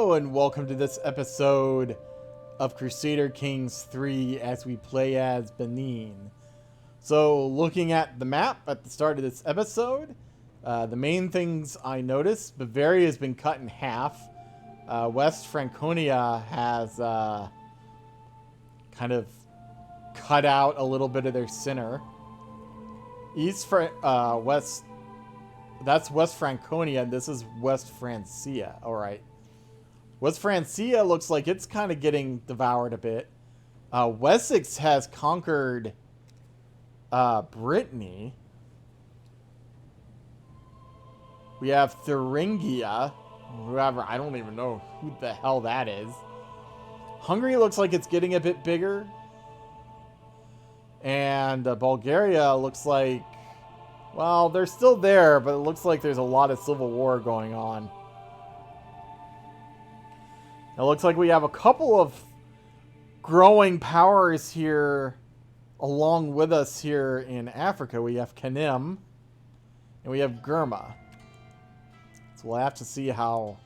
Hello and welcome to this episode of Crusader Kings 3 as we play as Benin. So looking at the map at the start of this episode, the main things I noticed, Bavaria has been cut in half. West Franconia has kind of cut out a little bit of their center. That's West Franconia, and this is West Francia. Alright. West Francia looks like it's kind of getting devoured a bit. Wessex has conquered Brittany. We have Thuringia. Whoever, I don't even know who the hell that is. Hungary looks like it's getting a bit bigger. And Bulgaria looks like, well, they're still there, but it looks like there's a lot of civil war going on. It looks like we have a couple of growing powers here along with us here in Africa. We have Kanem and we have Gurma. So we'll have to see how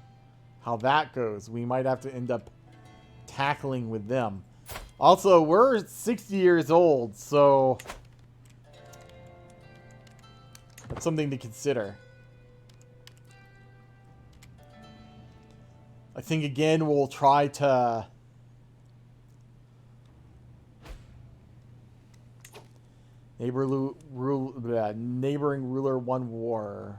that goes. We might have to end up tackling with them. Also, we're 60 years old, so that's something to consider. I think again we'll try to neighboring ruler won war.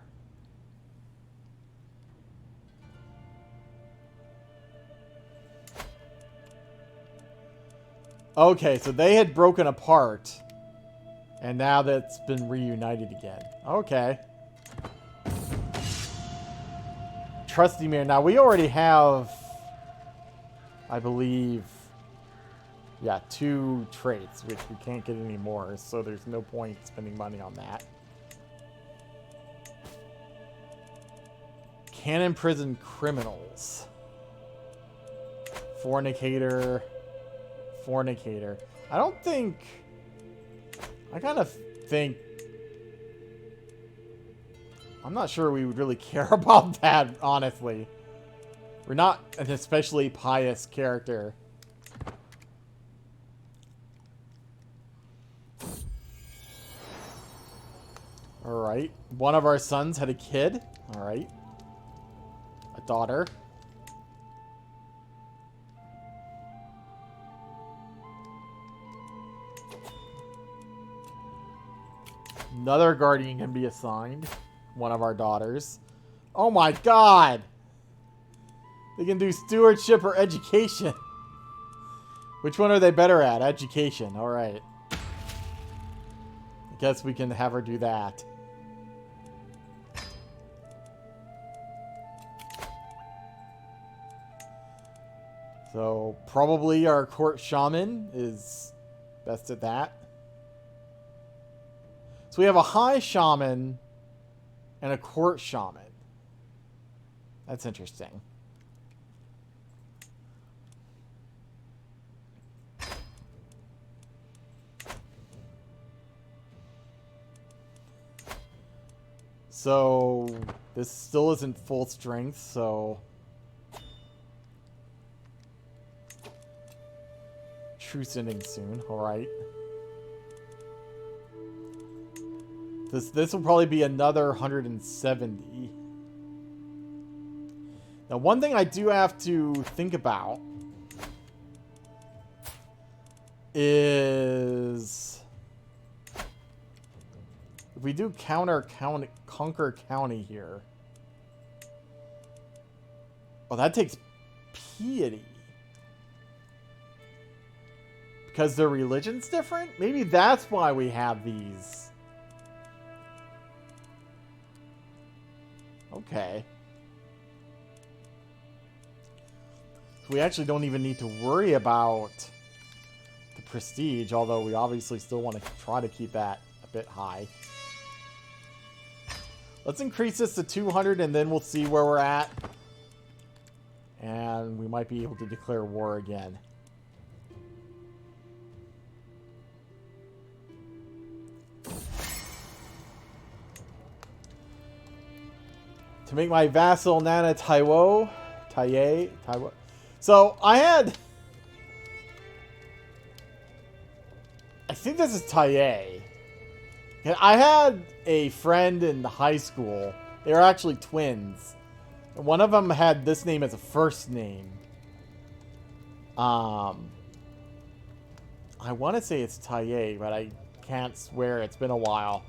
Okay, so they had broken apart. And now that's been reunited again. Okay. Trusty man. Now we already have, I believe, yeah, 2 traits, which we can't get anymore. So there's no point spending money on that. Can imprison criminals. Fornicator. I don't think... I kind of think... I'm not sure we would really care about that, honestly. We're not an especially pious character. Alright. One of our sons had a kid. Alright. A daughter. Another guardian can be assigned. One of our daughters. Oh my god! They can do stewardship or education. Which one are they better at? Education. Alright. I guess we can have her do that. So, probably our court shaman is best at that. So we have a high shaman and a court shaman. That's interesting. So this still isn't full strength, so truce ending soon. All right. This will probably be another 170. Now, one thing I do have to think about is if we do conquer county here. Oh, that takes piety. Because their religion's different? Maybe that's why we have these. Okay. So we actually don't even need to worry about the prestige, although we obviously still want to try to keep that a bit high. Let's increase this to 200 and then we'll see where we're at. And we might be able to declare war again. To make my vassal Nana Taiwo Taiwan. So I think this is Taye. And I had a friend in high school. They were actually twins. And one of them had this name as a first name. I want to say it's Taye, but I can't swear. It's been a while.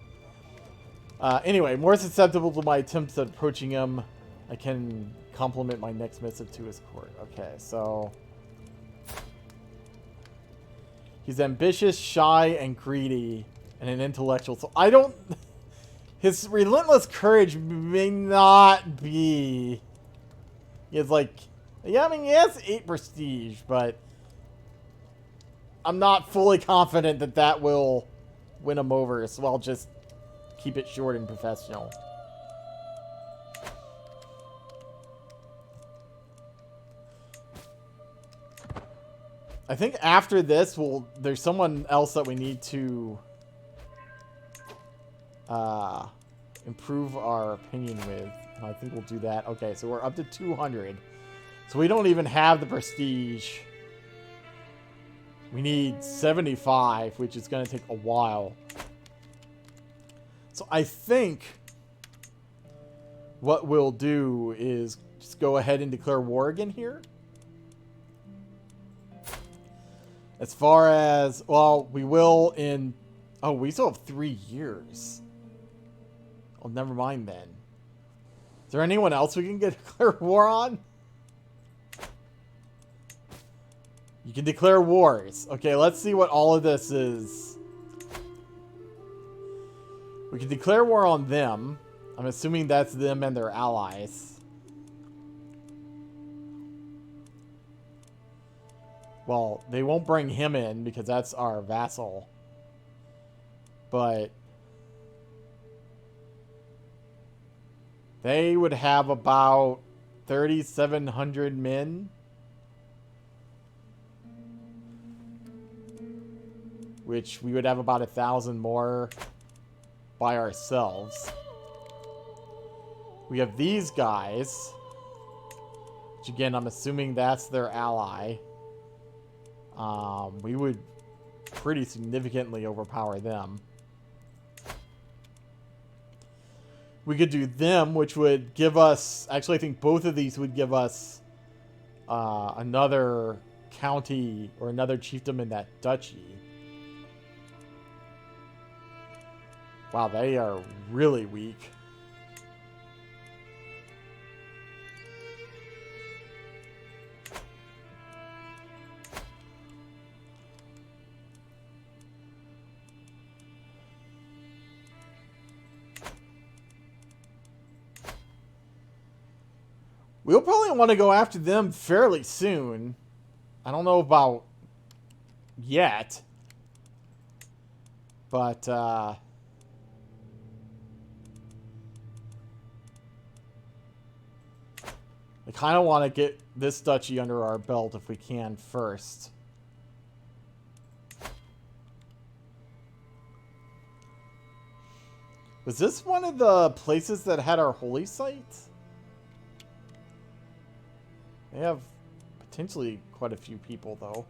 Anyway, more susceptible to my attempts at approaching him. I can compliment my next missive to his court. Okay, so... he's ambitious, shy, and greedy, and an intellectual. So I don't... his relentless courage may not be... he has like... yeah, I mean, he has 8 prestige, but... I'm not fully confident that that will win him over, so I'll just keep it short and professional. I think after this, there's someone else that we need to improve our opinion with. And I think we'll do that. Okay, so we're up to 200. So we don't even have the prestige. We need 75, which is going to take a while. So I think what we'll do is just go ahead and declare war again here. As far as, well, we will in... oh, we still have 3 years. Oh, never mind then. Is there anyone else we can declare war on? You can declare wars. Okay, let's see what all of this is. We can declare war on them. I'm assuming that's them and their allies. Well, they won't bring him in because that's our vassal. But they would have about 3,700 men. Which we would have about 1,000 more by ourselves. We have these guys. Which again, I'm assuming that's their ally. We would pretty significantly overpower them. We could do them, which would give us... actually, I think both of these would give us another county or another chiefdom in that duchy. Wow, they are really weak. We'll probably want to go after them fairly soon. I don't know about yet. But, I kind of want to get this duchy under our belt if we can first. Was this one of the places that had our holy site? They have potentially quite a few people, though.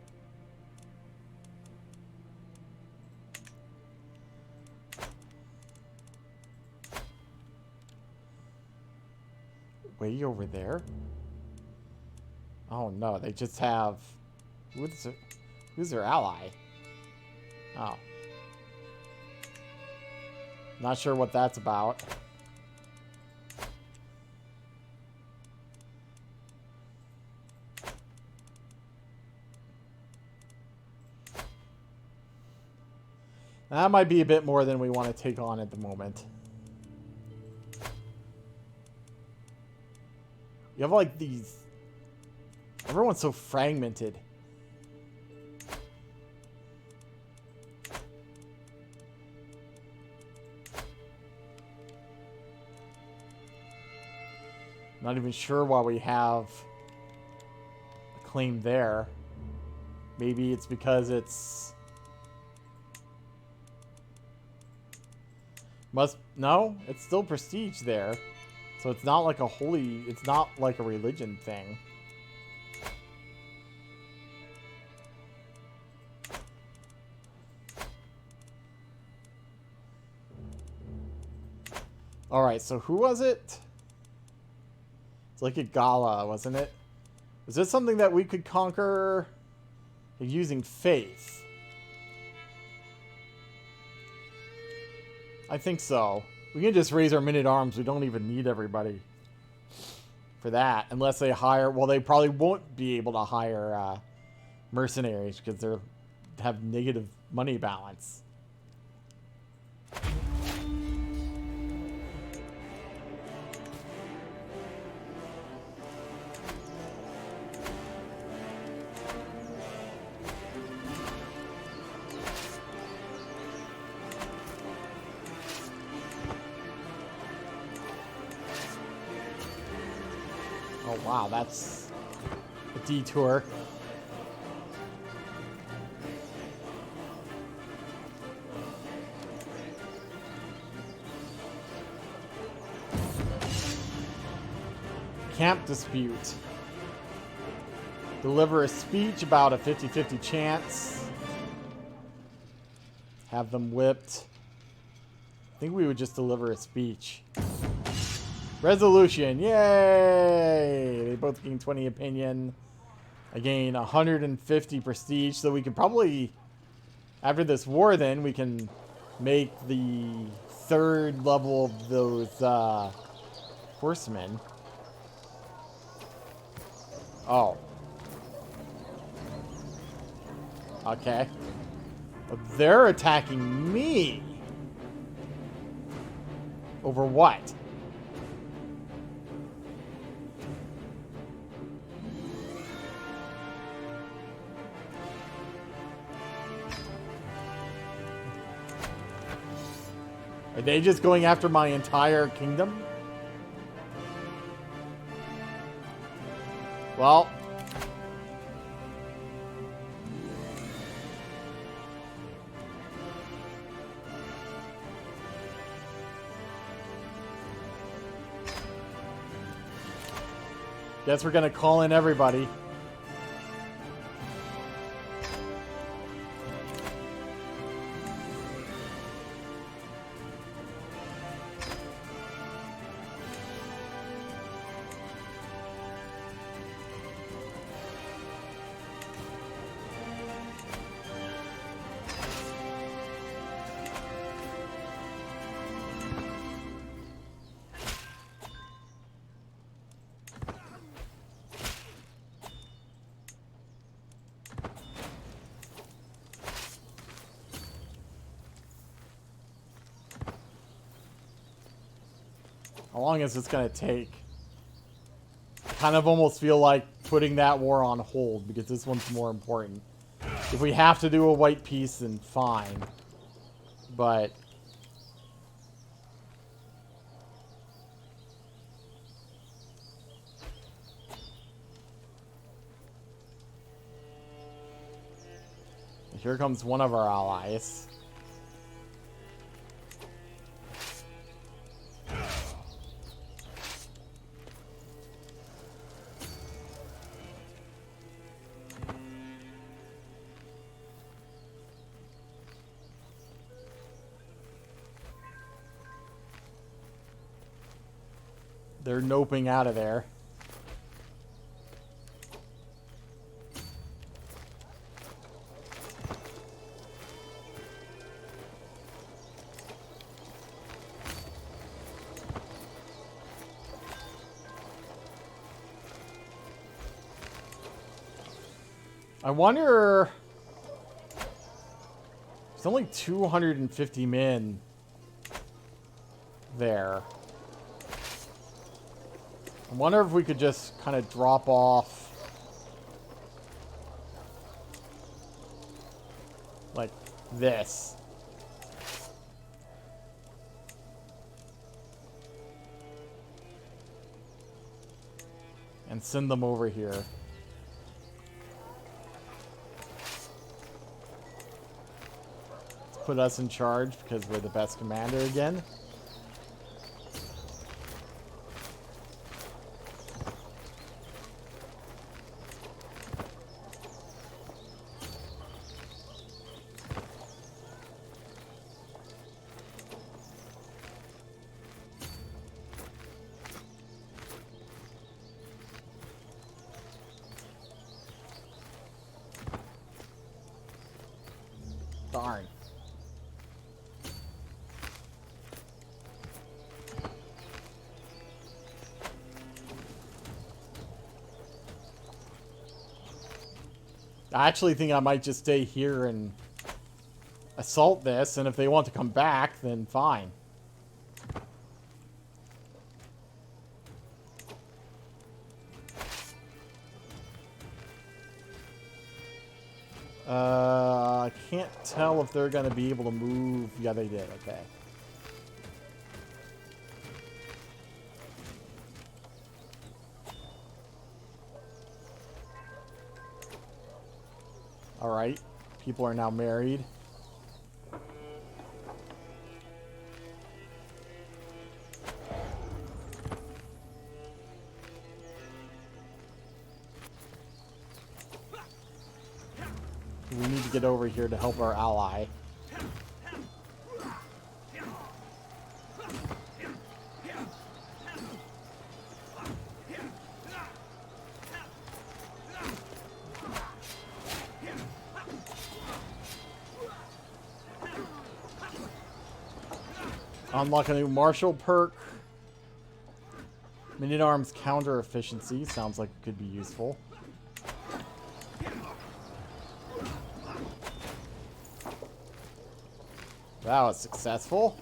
Way over there? Oh no, they just have... who's their ally? Oh. Not sure what that's about. That might be a bit more than we want to take on at the moment. You have like these... everyone's so fragmented. Not even sure why we have a claim there. Maybe it's because it's... no, it's still prestige there. So it's not like a holy... it's not like a religion thing. Alright, so who was it? It's like a Gala, wasn't it? Is this something that we could conquer using faith? I think so. We can just raise our men-at-arms. We don't even need everybody for that. Unless they hire... Well, they probably won't be able to hire mercenaries because they have negative money balance. Oh, wow, that's a detour. Camp dispute. Deliver a speech about a 50-50 chance. Have them whipped. I think we would just deliver a speech. Resolution, yay! They both gain 20 opinion. I gain 150 prestige, so we could probably, after this war then, we can make the third level of those horsemen. Oh. Okay. But they're attacking me. Over what? Are they just going after my entire kingdom? Well. Guess we're gonna call in everybody. How long is this going to take? I kind of almost feel like putting that war on hold because this one's more important. If we have to do a white peace, then fine. But... here comes one of our allies. They're noping out of there. I wonder... There's only 250 men there. I wonder if we could just kind of drop off like this. And send them over here. Let's put us in charge because we're the best commander again. Darn. I actually think I might just stay here and assault this, and if they want to come back, then fine. I can't tell if they're going to be able to move. Yeah, they did. Okay. All right. People are now married. We need to get over here to help our ally. Unlock a new martial perk. Minion arms counter efficiency. Sounds like it could be useful. That was successful.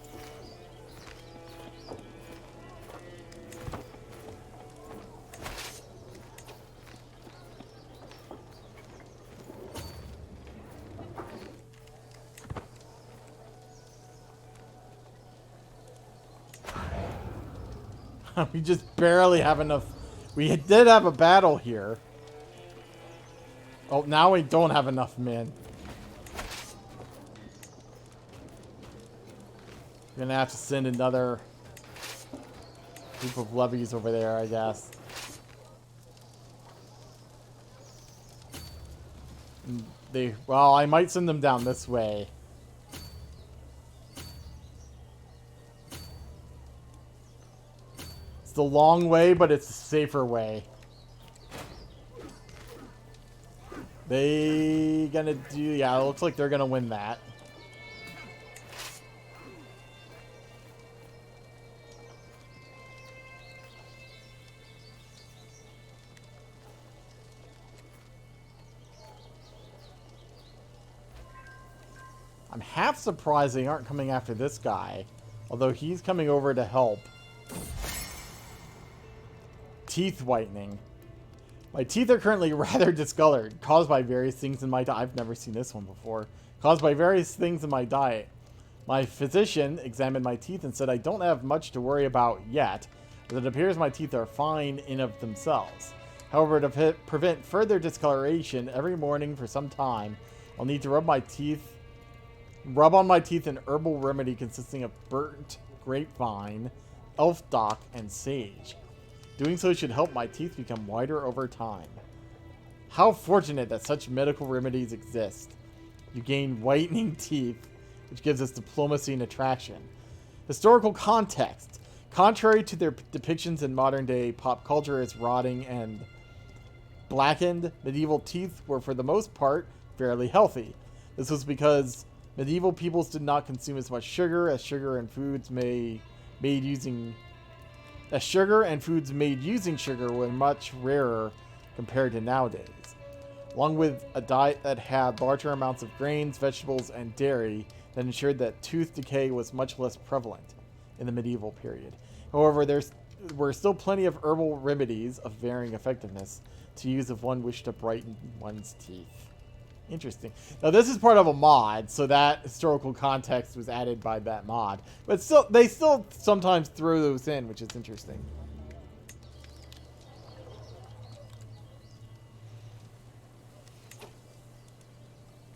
We just barely have enough. We did have a battle here. Oh, now we don't have enough men. We're gonna have to send another group of levies over there, I guess. Well, I might send them down this way. It's the long way, but it's a safer way. They gonna do... Yeah, it looks like they're gonna win that. I'm half surprised they aren't coming after this guy. Although he's coming over to help. Teeth whitening. My teeth are currently rather discolored, caused by various things in my diet. I've never seen this one before. Caused by various things in my diet. My physician examined my teeth and said I don't have much to worry about yet, as it appears my teeth are fine in of themselves. However, to prevent further discoloration, every morning for some time, I'll need to rub on my teeth an herbal remedy consisting of burnt grapevine, elf dock, and sage. Doing so should help my teeth become whiter over time. How fortunate that such medical remedies exist. You gain whitening teeth, which gives us diplomacy and attraction. Historical context. Contrary to their depictions in modern day pop culture as rotting and blackened, medieval teeth were for the most part fairly healthy. This was because medieval peoples did not consume as much sugar as sugar and foods made using sugar were much rarer compared to nowadays. Along with a diet that had larger amounts of grains, vegetables, and dairy that ensured that tooth decay was much less prevalent in the medieval period. However, there were still plenty of herbal remedies of varying effectiveness to use if one wished to brighten one's teeth. Interesting. Now, this is part of a mod, so that historical context was added by that mod. But still, they still sometimes throw those in, which is interesting.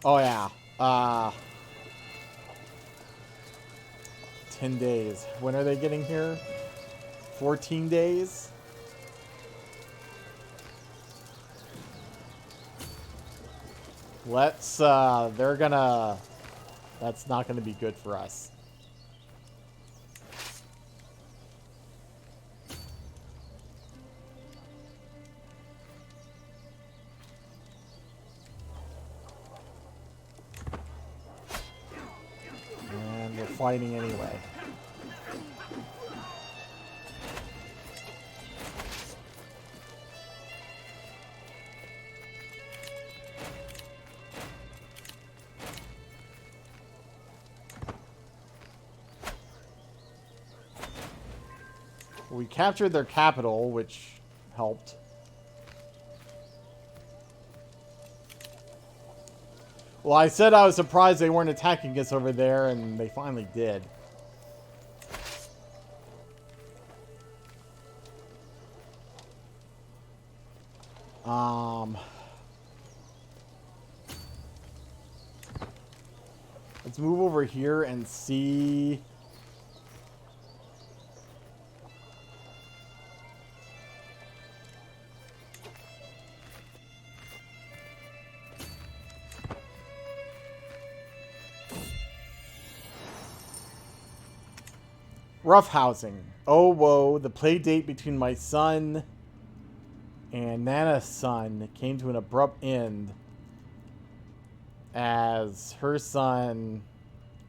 Oh, yeah. 10 days. When are they getting here? 14 days? Let's, they're gonna... That's not gonna be good for us. fighting anyway. We captured their capital, which helped. Well, I said I was surprised they weren't attacking us over there, and they finally did. Let's move over here and see. Roughhousing. Oh, whoa. The play date between my son and Nana's son came to an abrupt end as her son,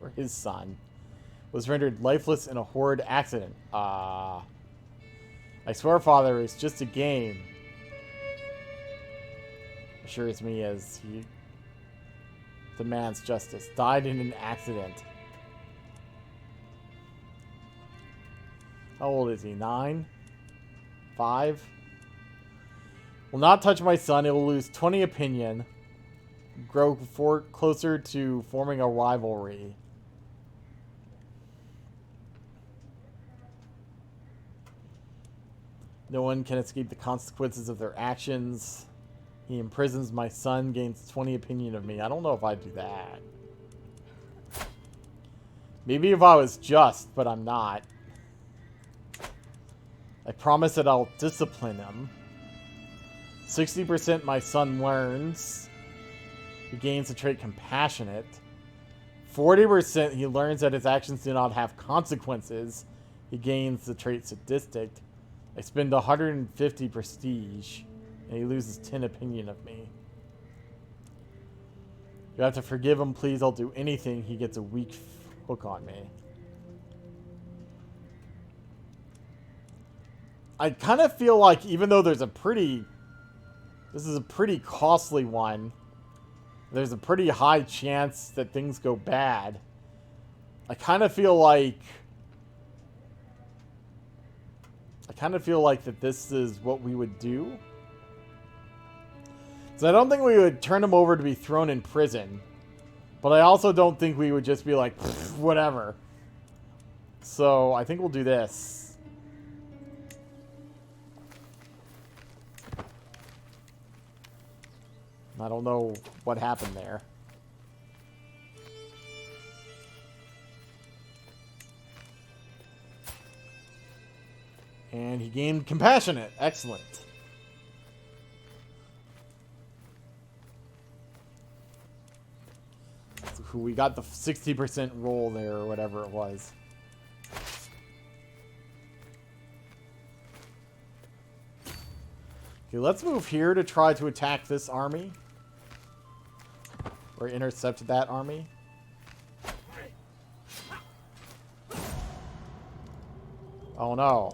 or his son, was rendered lifeless in a horrid accident. I swear, Father, it's just a game. Assures me as he demands justice. Died in an accident. How old is he? 9? 5? Will not touch my son. It will lose 20 opinion. Grow closer to forming a rivalry. No one can escape the consequences of their actions. He imprisons my son, gains 20 opinion of me. I don't know if I'd do that. Maybe if I was just, but I'm not. I promise that I'll discipline him. 60% my son learns. He gains the trait compassionate. 40% he learns that his actions do not have consequences. He gains the trait sadistic. I spend 150 prestige. And he loses 10 opinion of me. You have to forgive him, please. I'll do anything. He gets a weak hook on me. I kind of feel like even though there's a pretty... This is a pretty costly one. There's a pretty high chance that things go bad. I kind of feel like... that this is what we would do. So I don't think we would turn him over to be thrown in prison. But I also don't think we would just be like, whatever. So I think we'll do this. I don't know what happened there. And he gained compassionate. Excellent. So we got the 60% roll there, or whatever it was. Okay, let's move here to try to attack this army. Or intercept that army. Oh no.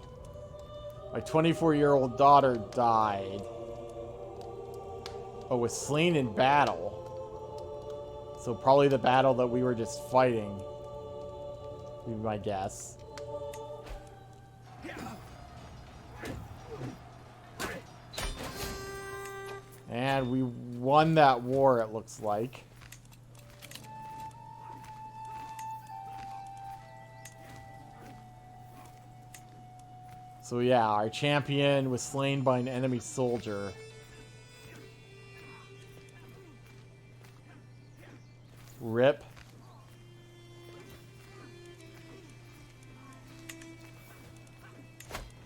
My 24-year-old daughter died. Oh, was slain in battle. So probably the battle that we were just fighting. Would be my guess. And we won that war, it looks like. So yeah, our champion was slain by an enemy soldier. RIP.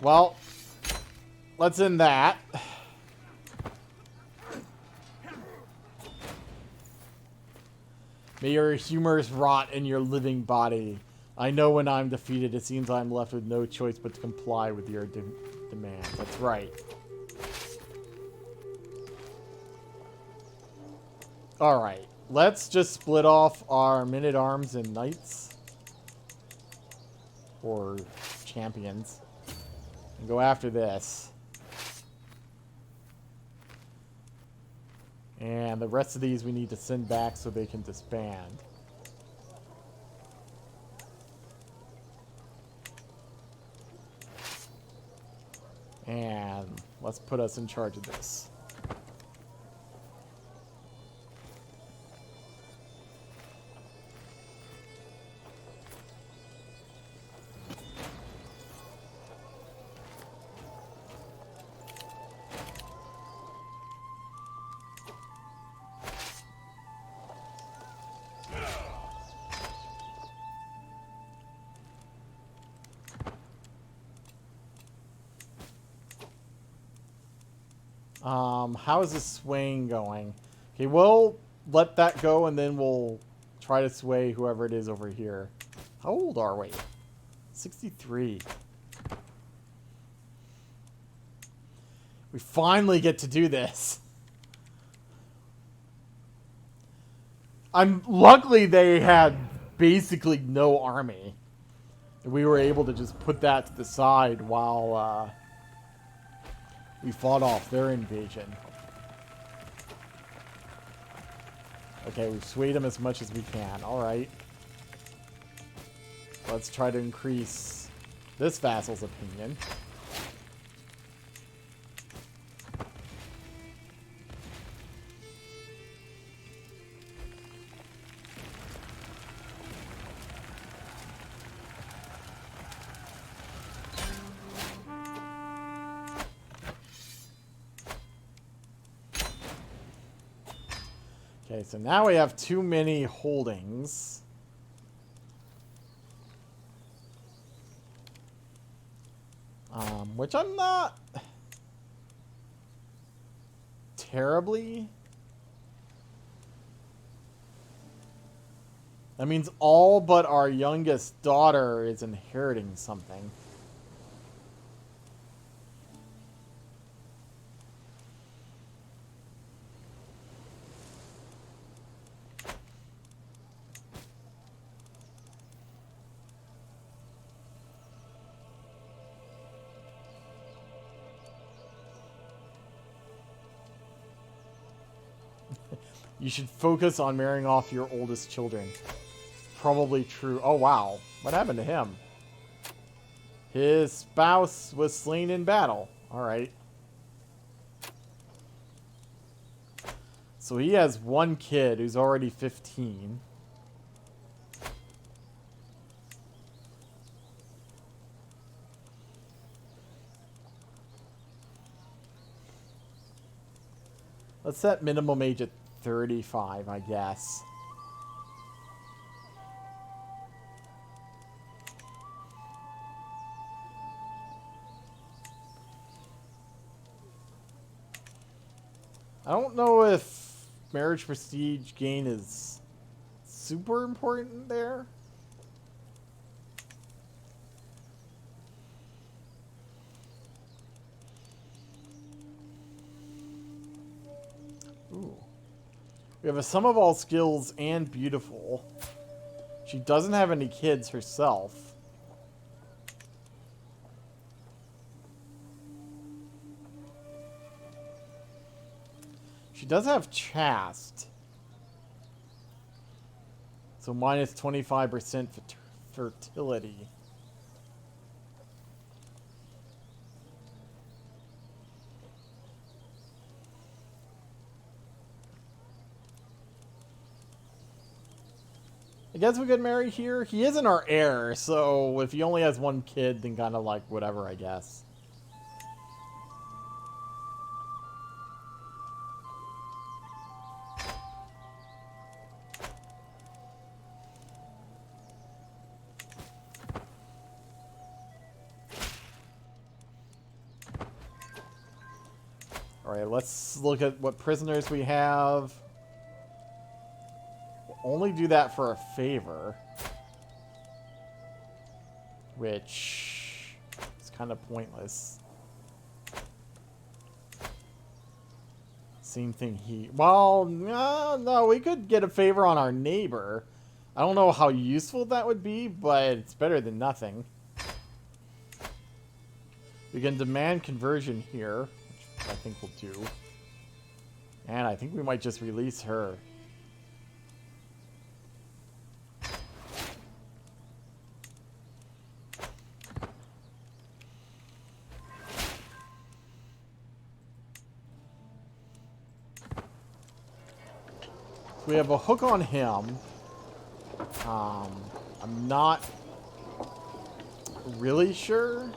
Well, let's end that. May your humors rot in your living body. I know when I'm defeated, it seems I'm left with no choice but to comply with your demands. That's right. Alright. Let's just split off our men-at-arms and knights. or champions. And go after this. And the rest of these we need to send back so they can disband. And let's put us in charge of this. How is this swaying going? Okay, we'll let that go and then we'll try to sway whoever it is over here. How old are we? 63. We finally get to do this. Luckily they had basically no army. We were able to just put that to the side while we fought off their invasion. Okay, we've swayed them as much as we can. Alright. Let's try to increase this vassal's opinion. Okay, so now we have too many holdings. Which I'm not terribly. That means all but our youngest daughter is inheriting something. You should focus on marrying off your oldest children. Probably true. Oh, wow. What happened to him? His spouse was slain in battle. Alright. So he has one kid who's already 15. Let's set minimum age at 35, I guess. I don't know if marriage prestige gain is super important there. Ooh. We have a sum of all skills and beautiful. She doesn't have any kids herself. She does have chaste. So minus 25% fertility. I guess we could marry here. He isn't our heir, so if he only has one kid, then kind of like whatever, I guess. Alright, let's look at what prisoners we have. Only do that for a favor, which is kind of pointless. Same thing he... Well, no, we could get a favor on our neighbor. I don't know how useful that would be, but it's better than nothing. We can demand conversion here, which I think we'll do. And I think we might just release her. So we have a hook on him. I'm not really sure.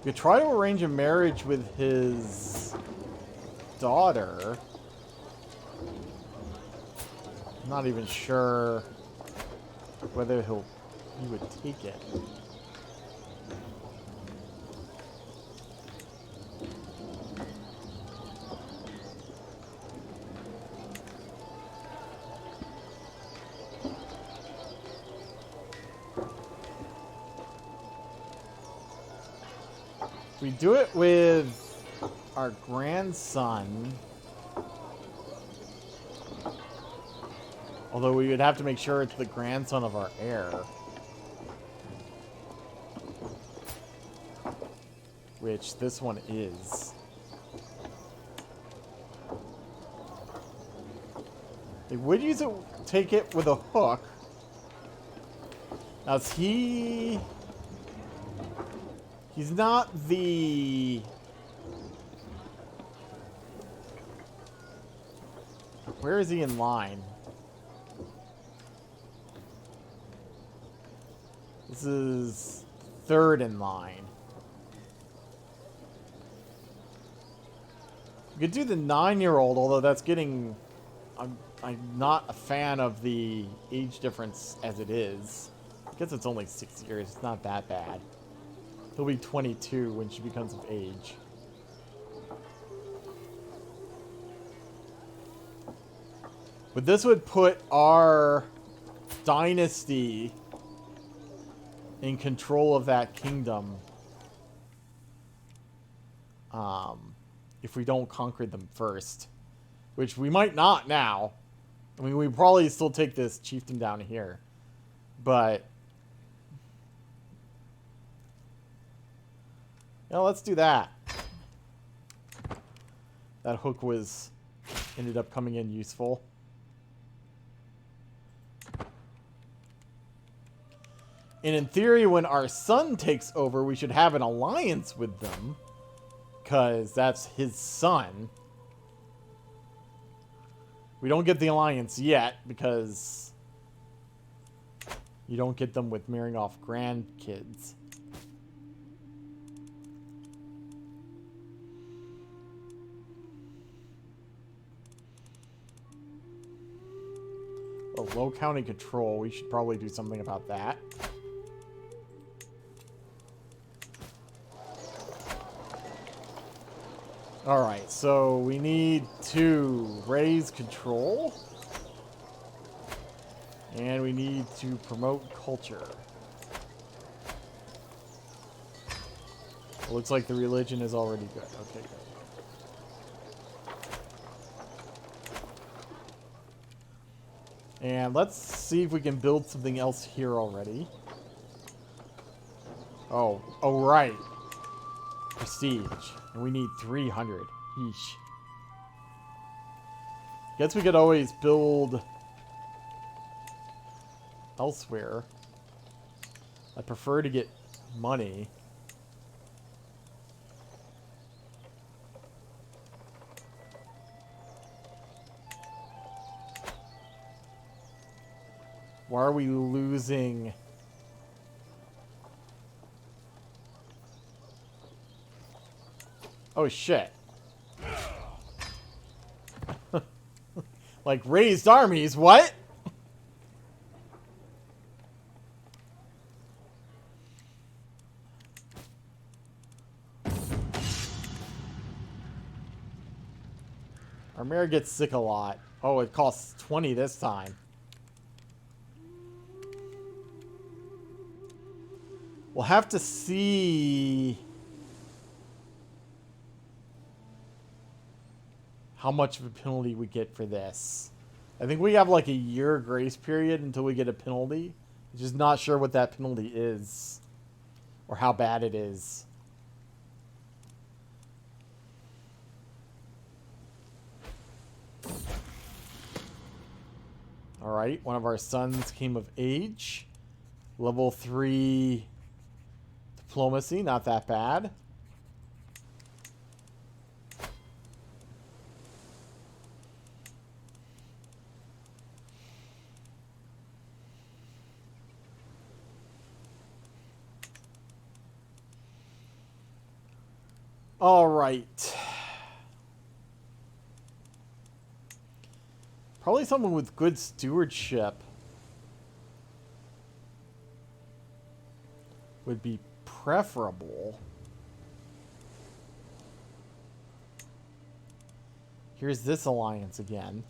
We could try to arrange a marriage with his daughter. I'm not even sure whether he would take it. We do it with our grandson. Although we would have to make sure it's the grandson of our heir. Which this one is. They would take it with a hook. Now, is he... He's not the... Where is he in line? This is third in line. We could do the 9-year-old, although that's getting... I'm not a fan of the age difference as it is. I guess it's only 6 years. It's not that bad. He'll be 22 when she becomes of age. But this would put our dynasty in control of that kingdom. If we don't conquer them first. Which we might not now. I mean, we probably still take this chiefdom down here. But... yeah, let's do that. That hook ended up coming in useful. And in theory, when our son takes over, we should have an alliance with them. Because that's his son. We don't get the alliance yet, because you don't get them with marrying off grandkids. Oh, low county control. We should probably do something about that. Alright, so we need to raise control. And we need to promote culture. It looks like the religion is already good. Okay, good. And let's see if we can build something else here already. Oh, right. Prestige. And we need 300. Yeesh. Guess we could always build elsewhere. I prefer to get money. Why are we losing? Oh, shit. Like, raised armies, what? Our mayor gets sick a lot. Oh, it costs 20 this time. We'll have to see... how much of a penalty we get for this. I think we have like a year grace period until we get a penalty. I'm just not sure what that penalty is or how bad it is. Alright, one of our sons came of age. Level 3 diplomacy, not that bad. Alright. Probably someone with good stewardship would be preferable. Here's this alliance again.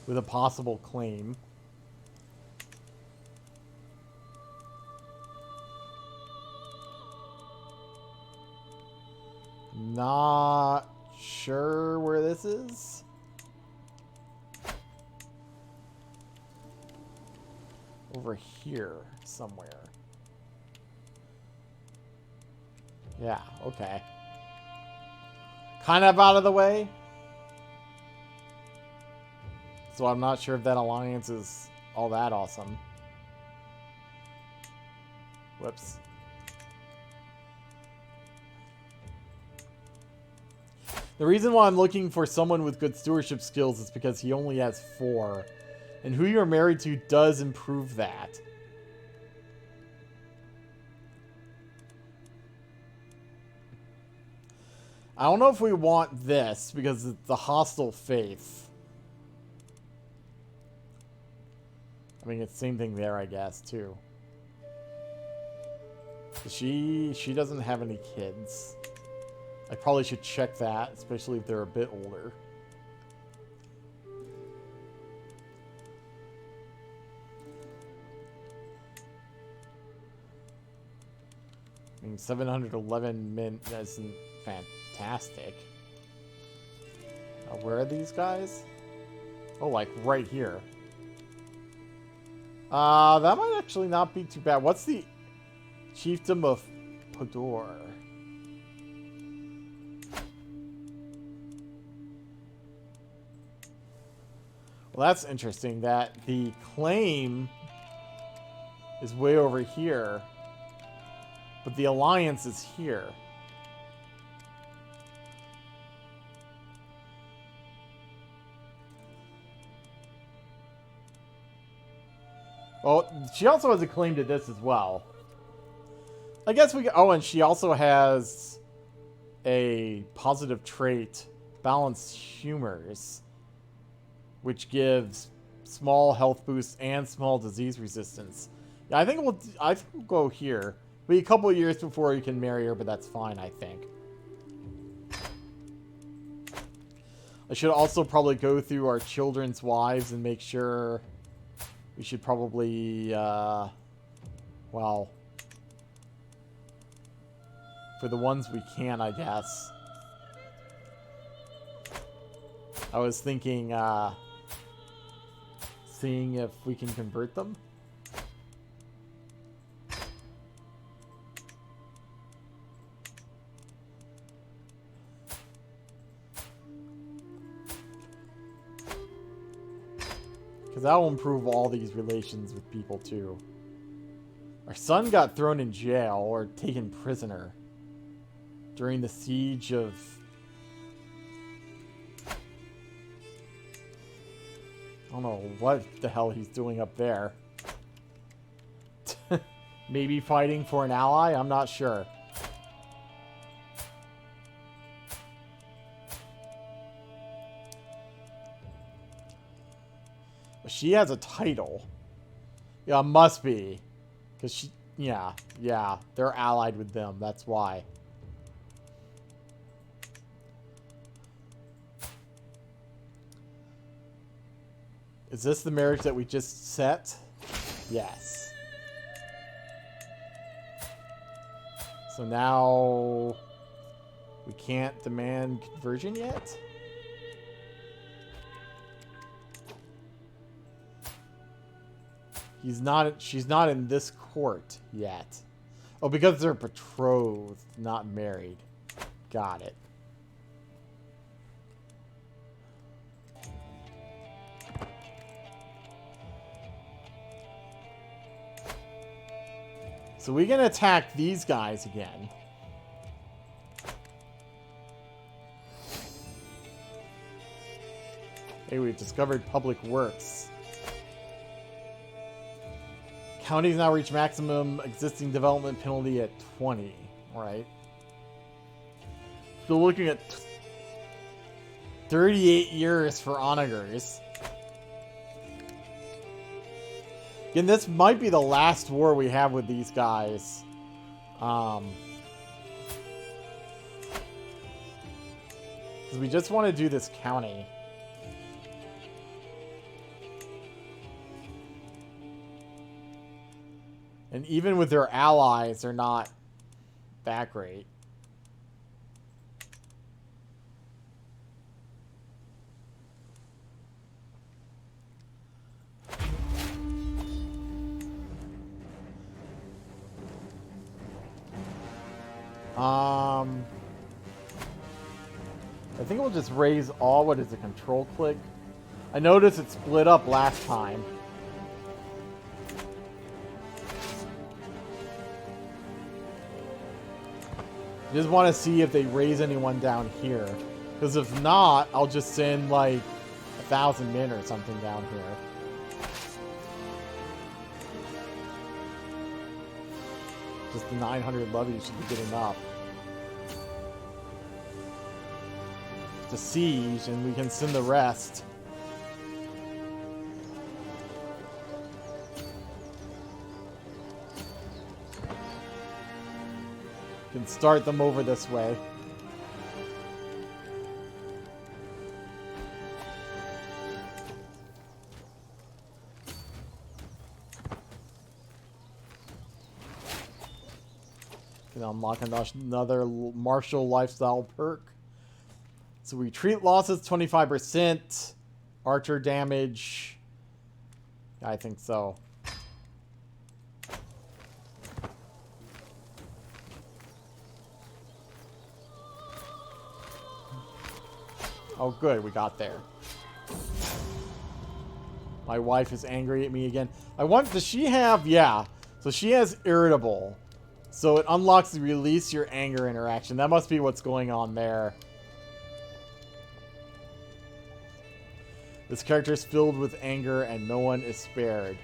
With a possible claim. Not sure where this is. Over here somewhere. Yeah, okay. Kind of out of the way. So I'm not sure if that alliance is all that awesome. Whoops. The reason why I'm looking for someone with good stewardship skills is because he only has 4. And who you're married to does improve that. I don't know if we want this because it's the hostile faith. I mean, it's the same thing there, I guess, too. She doesn't have any kids. I probably should check that, especially if they're a bit older. I mean, 711 men isn't fantastic. Where are these guys? Oh, like right here. That might actually not be too bad. What's the Chiefdom of Benin? Well, that's interesting that the claim is way over here, but the alliance is here. Well, she also has a claim to this as well. I guess we... Oh, and she also has a positive trait, balanced humors, which gives small health boosts and small disease resistance. Yeah, I think we'll go here. It'll be a couple of years before you can marry her, but that's fine, I think. I should also probably go through our children's wives and make sure... We should probably, well, for the ones we can, I guess. I was thinking, seeing if we can convert them. Because that will improve all these relations with people, too. Our son got thrown in jail, or taken prisoner, during the siege of... I don't know what the hell he's doing up there. Maybe fighting for an ally? I'm not sure. She has a title. Yeah, must be. Because she... Yeah. They're allied with them. That's why. Is this the marriage that we just set? Yes. So now... We can't demand conversion yet? She's not in this court yet. Oh, because they're betrothed, not married. Got it. So we can attack these guys again. Hey, we've discovered public works. Counties now reach maximum existing development penalty at 20. Right. So looking at 38 years for onagers. Again, this might be the last war we have with these guys. Because we just want to do this county. And even with their allies, they're not that great. I think we'll just raise all. What is a control click? I noticed it split up last time. Just want to see if they raise anyone down here. Because if not, I'll just send like 1,000 men or something down here. Just the 900 levies should be good enough. To siege, and we can send the rest. Can start them over this way. Can unlock another martial lifestyle perk. So retreat losses 25%. Archer damage. I think so. Oh, good. We got there. My wife is angry at me again. Does she have... Yeah. So she has irritable. So it unlocks the release your anger interaction. That must be what's going on there. This character is filled with anger and no one is spared.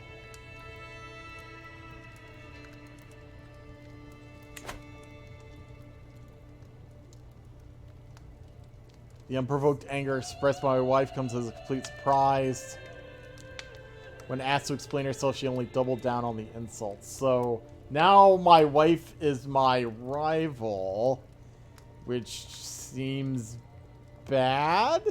The unprovoked anger expressed by my wife comes as a complete surprise. When asked to explain herself, she only doubled down on the insults. So now my wife is my rival, which seems bad.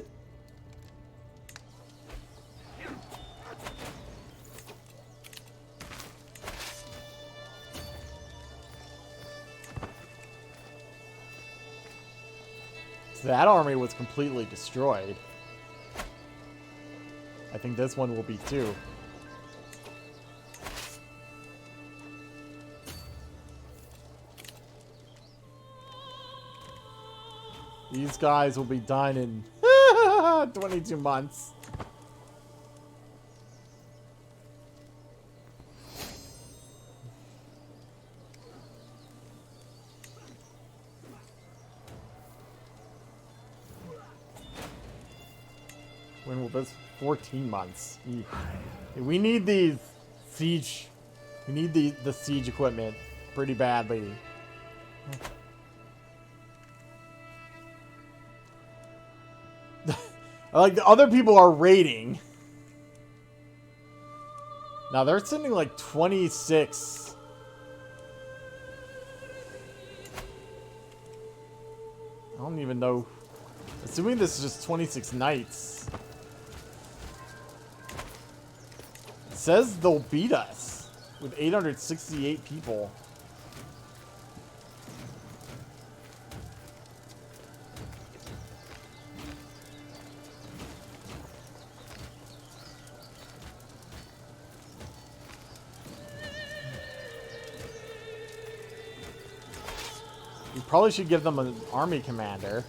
That army was completely destroyed. I think this one will be too. These guys will be done in 22 months. When will this? 14 months. We need these siege. We need the siege equipment pretty badly. Like the other people are raiding. Now they're sending like 26. I don't even know. Assuming this is just 26 knights. It says they'll beat us with 868 people. We probably should give them an army commander.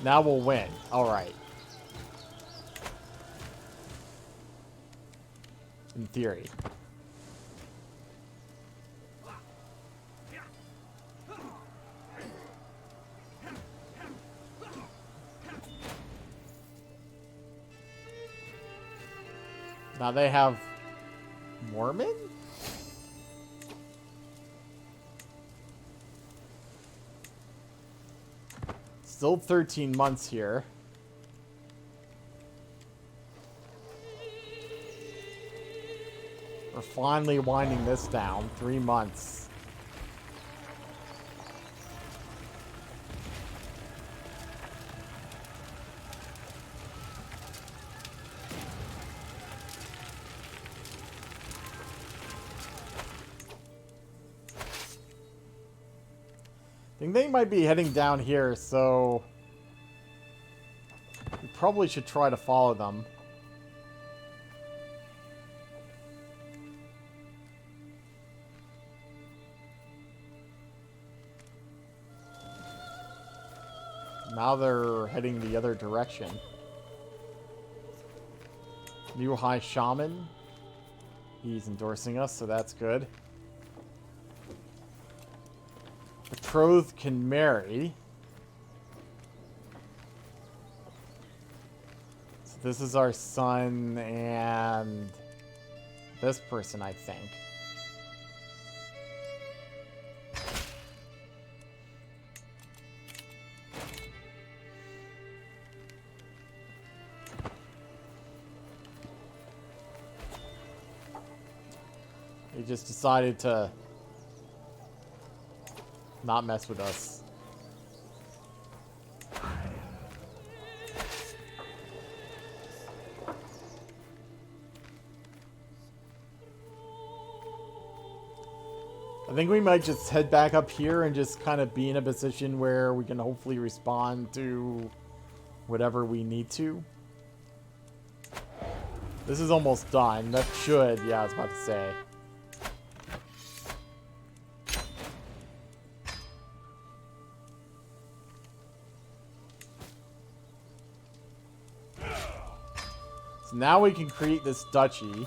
Now we'll win. Alright. In theory. Now they have Mormon? Still 13 months here. We're finally winding this down. 3 months. I think they might be heading down here, so we probably should try to follow them. Now they're heading the other direction. New High Shaman. He's endorsing us, so that's good. Betrothed can marry. So this is our son and this person, I think. He just decided to not mess with us. I think we might just head back up here and just kind of be in a position where we can hopefully respond to whatever we need to. This is almost done. That should, yeah, I was about to say. So now we can create this duchy.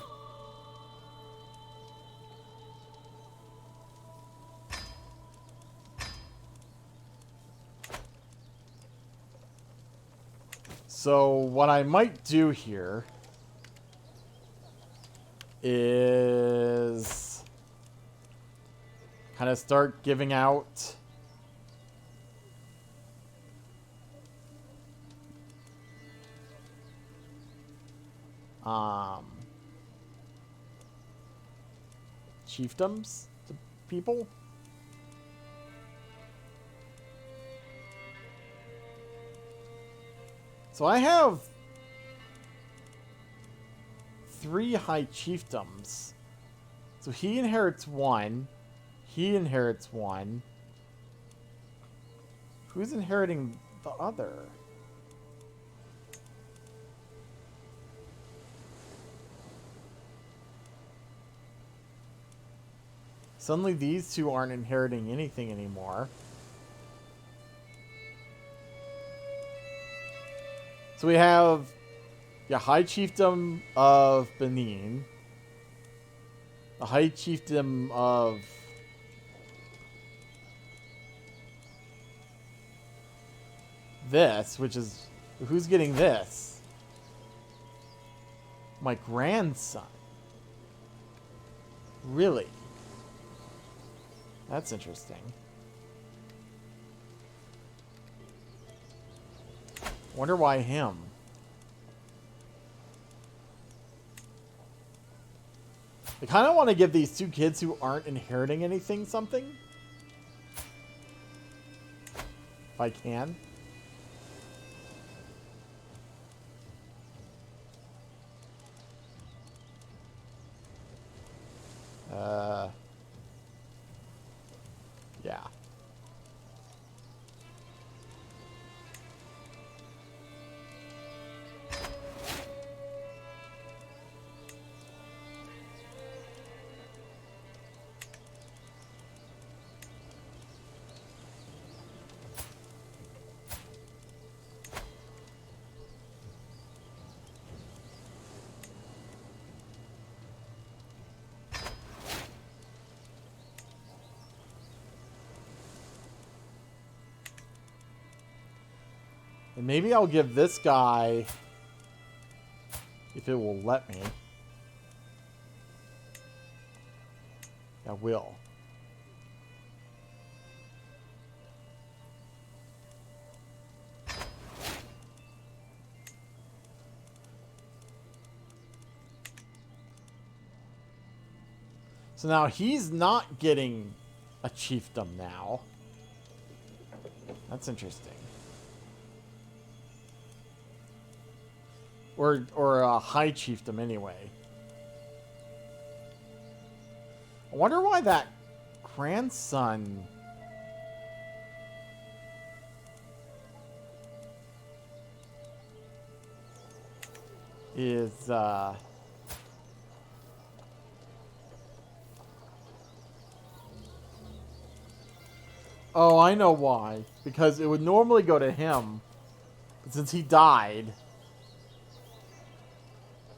So what I might do here is kind of start giving out chiefdoms to people. So I have 3 high chiefdoms. So he inherits 1. He inherits 1. Who's inheriting the other? Suddenly these 2 aren't inheriting anything anymore. So we have the High Chiefdom of Benin, the High Chiefdom of this, which is, who's getting this? My grandson. Really? That's interesting. Wonder why him? I kind of want to give these 2 kids who aren't inheriting anything something. If I can. Yeah. And maybe I'll give this guy, if it will let me. I will. So now he's not getting a chiefdom now. That's interesting. Or a high chiefdom anyway. I wonder why that grandson is oh, I know why. Because it would normally go to him. But since he died,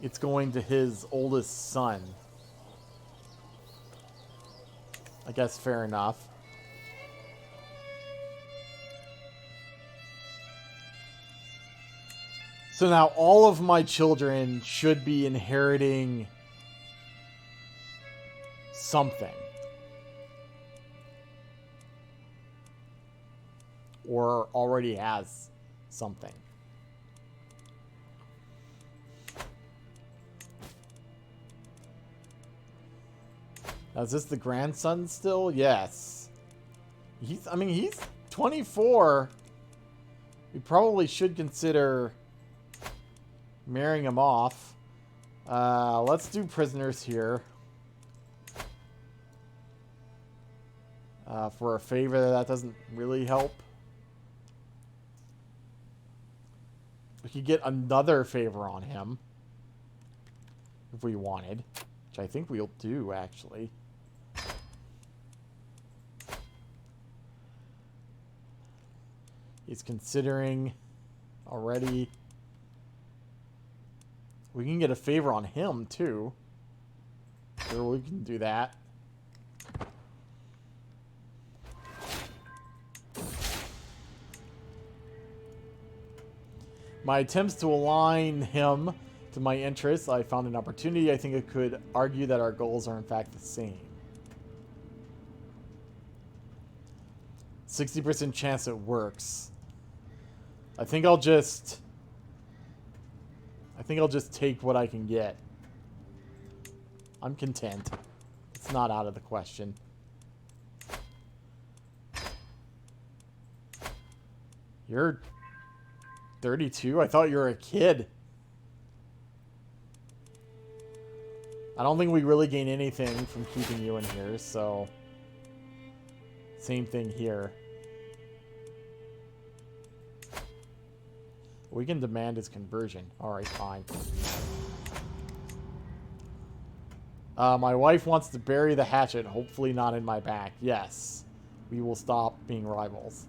it's going to his oldest son. I guess fair enough. So now all of my children should be inheriting something. Or already has something. Now, is this the grandson still? Yes. He's 24. We probably should consider marrying him off. Let's do prisoners here. For a favor, that doesn't really help. We could get another favor on him. If we wanted. Which I think we'll do, actually. He's considering already. We can get a favor on him, too. Sure, we can do that. My attempts to align him to my interests, I found an opportunity. I think it could argue that our goals are in fact the same. 60% chance it works. I think I'll just take what I can get. I'm content. It's not out of the question. You're 32? I thought you were a kid. I don't think we really gain anything from keeping you in here, so... Same thing here. We can demand his conversion. Alright, fine. My wife wants to bury the hatchet, hopefully not in my back. Yes. We will stop being rivals.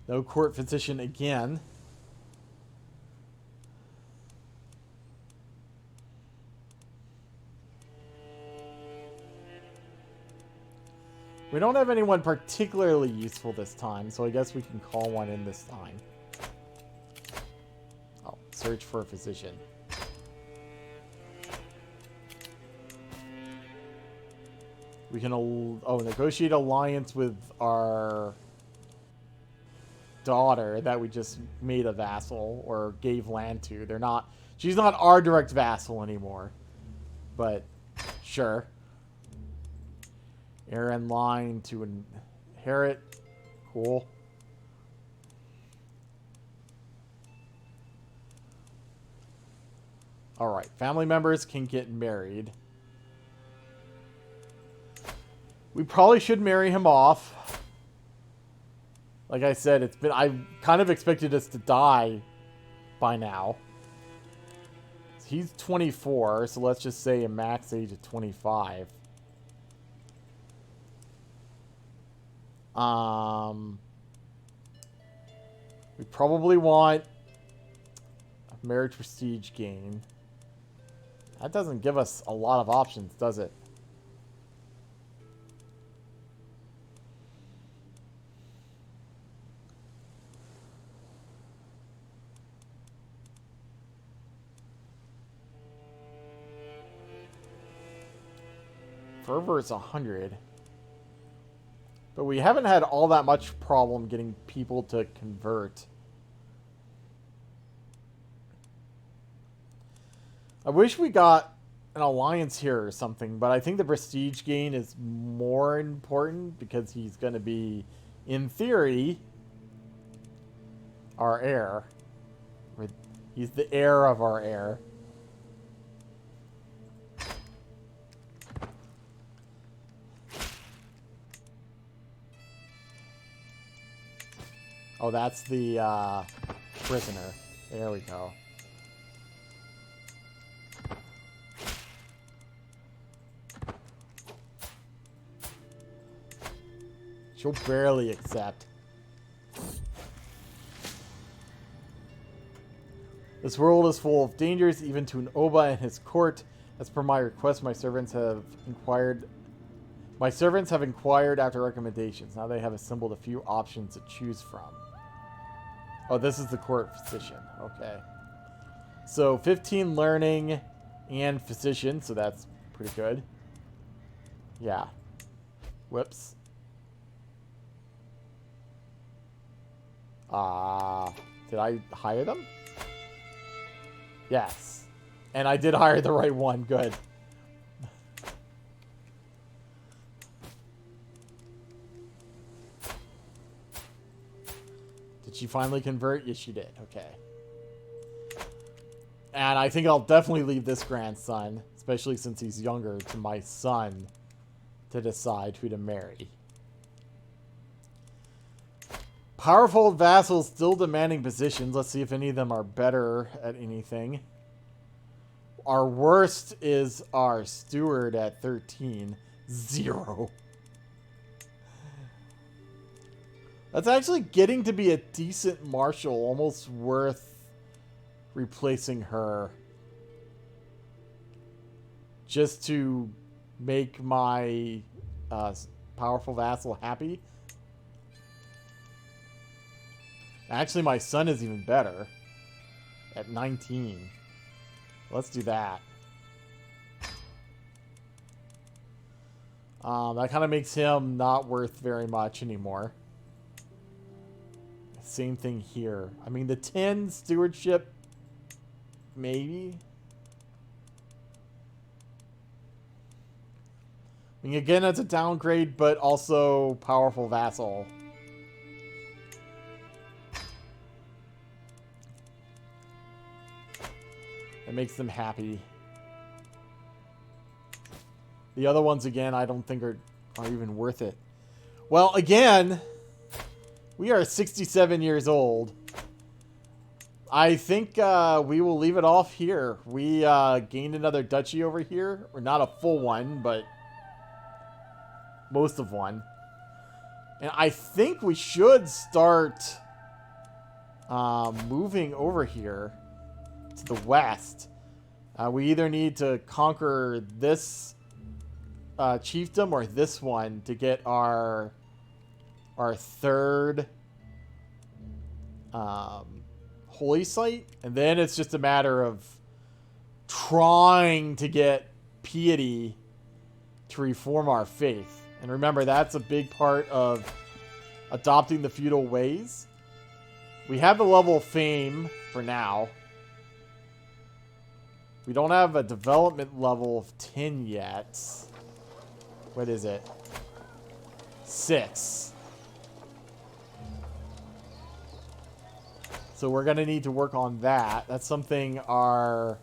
No court physician again. We don't have anyone particularly useful this time, so I guess we can call one in this time. Oh, search for a physician. We can, negotiate alliance with our daughter that we just made a vassal, or gave land to. She's not our direct vassal anymore. But, sure. Heir in line to inherit. Cool. Alright, family members can get married. We probably should marry him off. Like I said, I kind of expected us to die by now. He's 24, so let's just say a max age of 25. We probably want a marriage prestige gain. That doesn't give us a lot of options, does it? Fervor is 100. But we haven't had all that much problem getting people to convert. I wish we got an alliance here or something, but I think the prestige gain is more important because he's going to be, in theory, our heir. He's the heir of our heir. Oh, that's the prisoner. There we go. She'll barely accept. This world is full of dangers, even to an Oba and his court. As per my request, my servants have inquired after recommendations. Now they have assembled a few options to choose from. Oh, this is the court physician. Okay. So 15 learning and physician, so that's pretty good. Yeah. Whoops. Did I hire them? Yes. And I did hire the right one. Good. Did she finally convert? Yes, she did. Okay. And I think I'll definitely leave this grandson, especially since he's younger, to my son to decide who to marry. Powerful vassals still demanding positions. Let's see if any of them are better at anything. Our worst is our steward at 13. 0. That's actually getting to be a decent marshal. Almost worth replacing her. Just to make my powerful vassal happy. Actually, my son is even better. At 19. Let's do that. That kind of makes him not worth very much anymore. Same thing here. I mean, the 10 stewardship, maybe. I mean, again, that's a downgrade, but also powerful vassal. It makes them happy. The other ones, again, I don't think are even worth it. Well, again, we are 67 years old. I think we will leave it off here. We gained another duchy over here. Or not a full one, but most of one. And I think we should start moving over here to the west. We either need to conquer this chiefdom or this one to get our third holy site, and then it's just a matter of trying to get piety to reform our faith. And remember, that's a big part of adopting the feudal ways. We have the level of fame for now. We don't have a development level of 10 yet. What is it? 6. So we're going to need to work on that. That's something our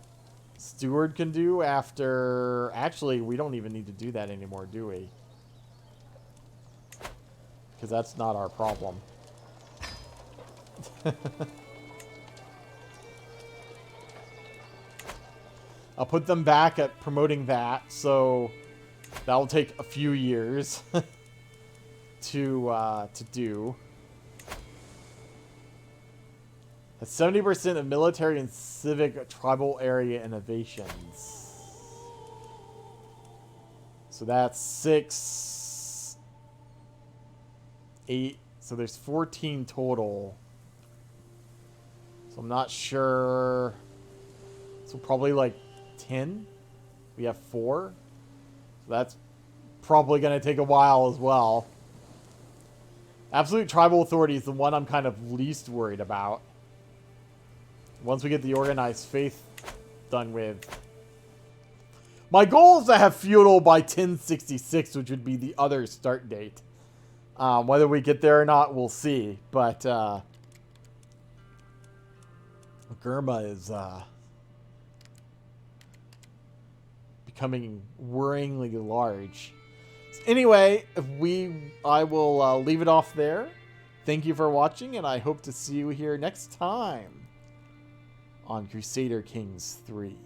steward can do after... Actually, we don't even need to do that anymore, do we? Because that's not our problem. I'll put them back at promoting that, so that'll take a few years to do. That's 70% of military and civic tribal area innovations. So that's 6, 8. So there's 14 total. So I'm not sure. So probably like 10. We have 4. So that's probably going to take a while as well. Absolute Tribal Authority is the one I'm kind of least worried about. Once we get the Organized Faith done with. My goal is to have Feudal by 1066, which would be the other start date. Whether we get there or not, we'll see. But Gurma is becoming worryingly large. Anyway, I will leave it off there. Thank you for watching, and I hope to see you here next time on Crusader Kings 3.